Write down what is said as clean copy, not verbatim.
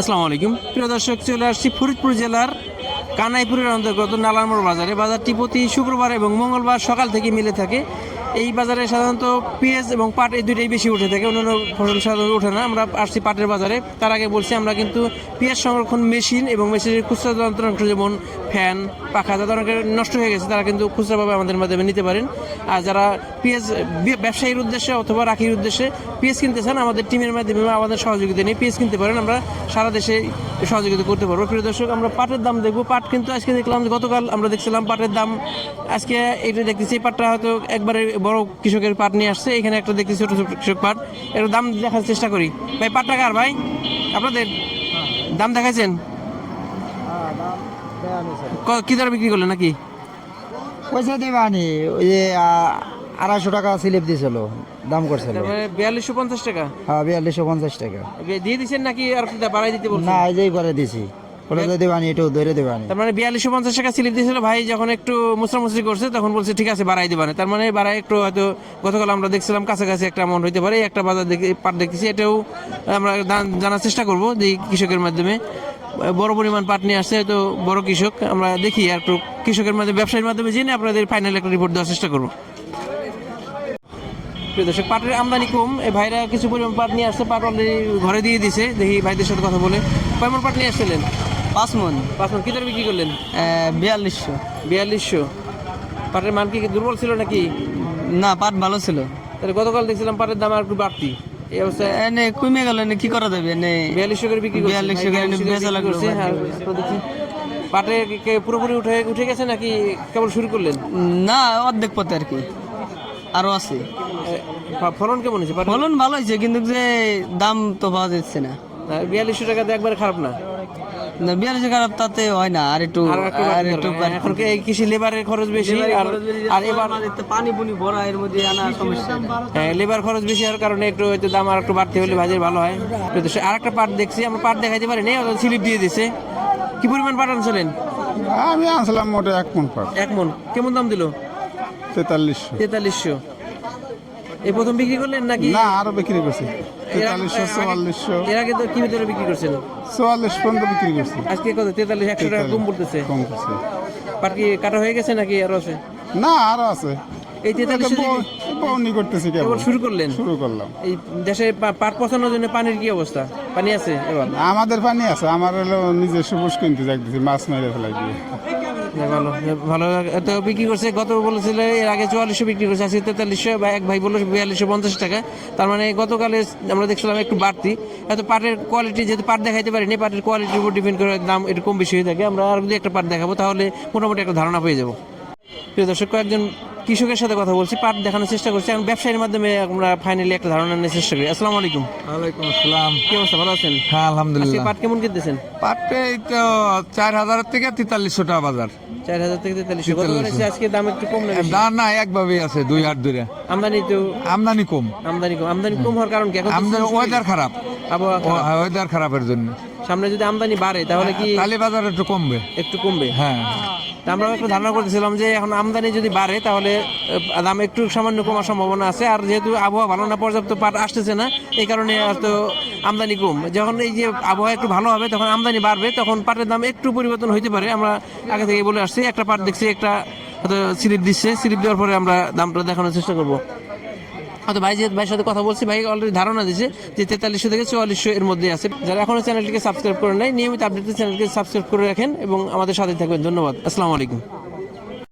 আসসালামু আলাইকুম প্রিয় দর্শক, চলে আসছি ফরিদপুর জেলার কানাইপুরের অন্তর্গত নালারমোড় বাজারে। বাজারটি প্রতি শুক্রবার এবং মঙ্গলবার সকাল থেকে মিলে থাকে। এই বাজারে সাধারণত পেঁয়াজ এবং পাট এই দুইটাই বেশি উঠে থাকে, অন্যান্য ফসল সাধারণত ওঠে না। আমরা আসছি পাটের বাজারে। তার আগে বলছি আমরা কিন্তু পেঁয়াজ সংরক্ষণ মেশিন এবং মেশিনের খুচরা যন্ত্রাংশ যেমন ফ্যান, পাখা যাদের অনেকের নষ্ট হয়ে গেছে তারা কিন্তু খুচরাভাবে আমাদের মাধ্যমে নিতে পারেন। আর যারা পেঁয়াজ ব্যবসায়ীর উদ্দেশ্যে অথবা রাখির উদ্দেশ্যে পেঁয়াজ কিনতে চান, আমাদের টিমের মাধ্যমে আমাদের সহযোগিতা নিয়ে পেঁয়াজ কিনতে পারেন। আমরা সারা দেশে সহযোগিতা করতে পারবো। প্রিয় দর্শক, আমরা পাটের দাম দেখবো। পাট কিন্তু আজকে দেখলাম যে গতকাল আমরা দেখছিলাম পাটের দাম, আজকে এটা দেখতেছি এই পাটটা হয়তো একবারে বড় কৃষকের পাট নিয়ে আসছে। এখানে একটা দেখতেছি ছোট ছোট কৃষক পাট, এর দাম দেখার চেষ্টা করি। ভাই পাটটা কার ভাই? আপনাদের দাম দেখাইছেন? কি দরে বিক্রি করলেন নাকি? পয়সা দেবানি ওই যে 250 টাকা স্লিপ দিয়েছিল, দাম করছিল 4250 টাকা। হ্যাঁ 4250 টাকা দিয়ে দিচ্ছেন নাকি আর বাড়াই দিতে বলছেন? না, এই যে করে দিছি, ওটা দেবানি, একটু ধরে দেবানি। তার মানে 4250 টাকা স্লিপ দিয়েছিল। ভাই যখন একটু মুসরামুসরি করছে তখন বলছে ঠিক আছে বাড়াই দিবানে। তার মানে বাড়াই একটু হয়তো গতকাল আমরা দেখছিলাম কাছাকাছি একটা অ্যামাউন্ট হইতে পারে। একটা বাজার দেখে পাট দেখতেছি, এটাও আমরা জানার চেষ্টা করবো যে কৃষকের মাধ্যমে বড় পরিমাণ পাট নিয়ে আসছে, হয়তো বড় কৃষক। আমরা দেখি আর একটু কৃষকের মাধ্যমে ব্যবসায়ীর মাধ্যমে জেনে আপনাদের ফাইনাল একটা রিপোর্ট দেওয়ার চেষ্টা করবো। প্রিয় দর্শক, পাটের আমদানি কম। এই ভাইরা কিছু পরিমাণ পাট নিয়ে আসছে, পাট অলরেডি ঘরে দিয়ে দিছে। দেখি ভাইদের সাথে কথা বলে। কয় মণ পাট নিয়ে আসছিলেন? 5 মণ। 5 মণ। কি দরে বিক্রি করলেন? 4200। 4200। পাটের মান কি দুর্বল ছিল নাকি? না, পাট ভালো ছিল। তাহলে গতকাল দেখছিলাম পাটের দাম আর একটু বাড়তি। এই অবস্থায় এনে কমে গেল, কি করা যাবে? এনে 4200 করে বিক্রি করছে। 4200 করে বেচা লাগলো। পাটে পুরোপুরি উঠে গেছে নাকি কেবল শুরু করলেন? না, অর্ধেক পথে আর কি, আরো আছে। ফলন কেমন হয়েছে? ফলন ভালো হয়েছে, কিন্তু যে দাম তো পাওয়া যাচ্ছে না। 4200 টাকা তো একবারে খারাপ না। 4200 খারাপ তাতে হয় না, আর একটু এখন এই কৃষি লেবারের খরচ বেশি, আর এবার পানি পুনি ভরা, এর মধ্যে আনা সমস্যা। হ্যাঁ, লেবার খরচ বেশি হওয়ার কারণে একটু হয়তো দাম আর একটু বাড়তে হলে বাজার ভালো হয়। আর একটা পাট দেখছি, আমরা পাট দেখাইতে পারি না, স্লিপ দিয়ে দিছে। কি পরিমাণ পাট আনছিলেন? আমি আনছিলাম মোটে 1 মণ পাট। 1 মণ। কেমন দাম দিল? 4300। 4300। এই প্রথম বিক্রি করলেন নাকি? না, আরো বিক্রি করছি 4300, 4400। এর আগে তো কি ভিতরে বিক্রি করছেন? 44 পর্যন্ত বিক্রি করছি। আজকে কত? 4300। 100 টাকা কম পড়তেছে। কম করছি। পাট কি কাটা হয়ে গেছে নাকি আরো আছে? না, আরো আছে। এই 4300 বউনি করতেছি, কেবল শুরু করলেন? শুরু করলাম। এই দেশে পাট পচানোর জন্য পানির কি অবস্থা? পানি আছে এবার? আমাদের পানি আছে, আমার হলো নিজস্ব পুষ কিনতে যাইতেছি, মাছ মেরে ফেলাই দিয়ে। ভালো ভালো। এত বিক্রি করছে। গত বলেছিল এর আগে 4400 বিক্রি করছে, আজকে 4300। বা এক ভাই বললো 4250 টাকা। তার মানে গতকালে আমরা দেখছিলাম একটু বাড়তি। এত পাটের কোয়ালিটি, যেহেতু পাট দেখাইতে পারিনি, পাটের কোয়ালিটির উপর ডিপেন্ড করে দাম একটু কম বেশি হয়ে থাকে। আমরা আর যদি একটা পাট দেখাবো তাহলে মোটামুটি একটা ধারণা পেয়ে যাবো। প্রিয় দর্শক, কয়েকজন কৃষকের সাথে কথা বলছি, পাট দেখানোর চেষ্টা করছি। এখন ব্যবসায়ীর মাধ্যমে আমরা ফাইনালি একটা ধারণা নেওয়ার চেষ্টা করি। আসসালামু আলাইকুম। ওয়ালাইকুম আসসালাম। কি অবস্থা, ভালো আছেন? হ্যাঁ আলহামদুলিল্লাহ। পাট কেমন কিনতেছেন? পাটে এই তো 4000 থেকে 4300 টাকা বাজার। 4000 থেকে 4300। গতকাল আজকে দাম একটু কম না বেশি? না না, একভাবেই আছে, 2 হাত ধরে। আমদানি তো আমদানি কম। আমদানি কম হওয়ার কারণ কি? এখন আমদানি ওয়েদার খারাপ, আবহাওয়া খারাপ। ওয়েদার খারাপের জন্য। সামনে যদি আমদানি বাড়ে তাহলে কি কালী বাজার একটু কমবে? একটু কমবে। হ্যাঁ, তা আমরা একটু ধারণা করতেছিলাম যে এখন আমদানি যদি বাড়ে তাহলে দাম একটু সামান্য কমার সম্ভাবনা আছে। আর যেহেতু আবহাওয়া ভালো না, পর্যাপ্ত পাট আসতেছে না, এই কারণে হয়তো আমদানি কম। যখন এই যে আবহাওয়া একটু ভালো হবে তখন আমদানি বাড়বে, তখন পাটের দাম একটু পরিবর্তন হইতে পারে। আমরা আগে থেকে বলে আসছি, একটা পাট দেখছি, একটা হয়তো স্লিপ দিচ্ছে। স্লিপ দেওয়ার পরে আমরা দামটা দেখানোর চেষ্টা করবো। হয়তো ভাইয়ের সাথে কথা বলছি, ভাই অলরেডি ধারণা দিয়েছে যে 4300 থেকে 4400 এর মধ্যে আছে। যারা এখনো চ্যানেলটিকে সাবস্ক্রাইব করে নাই, নিয়মিত আপডেট চ্যানেলকে সাবস্ক্রাইব করে রাখেন এবং আমাদের সাথে থাকবেন। ধন্যবাদ। আসসালামু আলাইকুম।